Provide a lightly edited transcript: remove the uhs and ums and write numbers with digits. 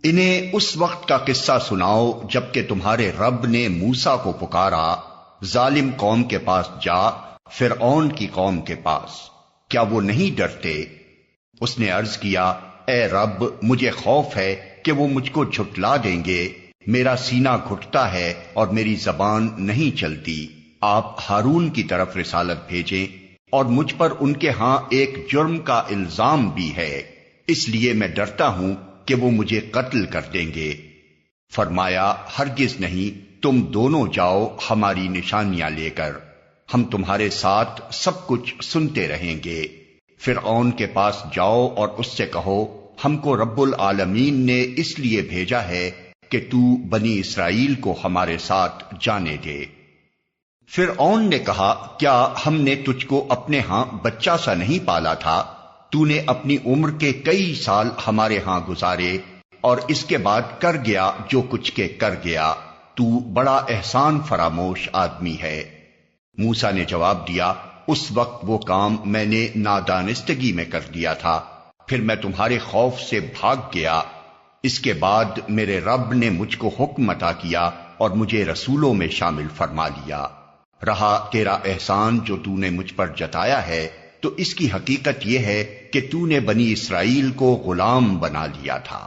انہیں اس وقت کا قصہ سناؤ جبکہ تمہارے رب نے موسیٰ کو پکارا، ظالم قوم کے پاس جا، فرعون کی قوم کے پاس، کیا وہ نہیں ڈرتے؟ اس نے عرض کیا، اے رب، مجھے خوف ہے کہ وہ مجھ کو جھٹلا دیں گے، میرا سینہ گھٹتا ہے اور میری زبان نہیں چلتی، آپ ہارون کی طرف رسالت بھیجیں، اور مجھ پر ان کے ہاں ایک جرم کا الزام بھی ہے، اس لیے میں ڈرتا ہوں کہ وہ مجھے قتل کر دیں گے۔ فرمایا، ہرگز نہیں، تم دونوں جاؤ ہماری نشانیاں لے کر، ہم تمہارے ساتھ سب کچھ سنتے رہیں گے۔ فرعون کے پاس جاؤ اور اس سے کہو، ہم کو رب العالمین نے اس لیے بھیجا ہے کہ تو بنی اسرائیل کو ہمارے ساتھ جانے دے۔ فرعون نے کہا، کیا ہم نے تجھ کو اپنے ہاں بچہ سا نہیں پالا تھا؟ تو نے اپنی عمر کے کئی سال ہمارے ہاں گزارے، اور اس کے بعد کر گیا جو کچھ کے کر گیا، تو بڑا احسان فراموش آدمی ہے۔ موسیٰ نے جواب دیا، اس وقت وہ کام میں نے نادانستگی میں کر دیا تھا، پھر میں تمہارے خوف سے بھاگ گیا، اس کے بعد میرے رب نے مجھ کو حکم عطا کیا اور مجھے رسولوں میں شامل فرما لیا۔ رہا تیرا احسان جو تو نے مجھ پر جتایا ہے، تو اس کی حقیقت یہ ہے کہ تو نے بنی اسرائیل کو غلام بنا لیا تھا۔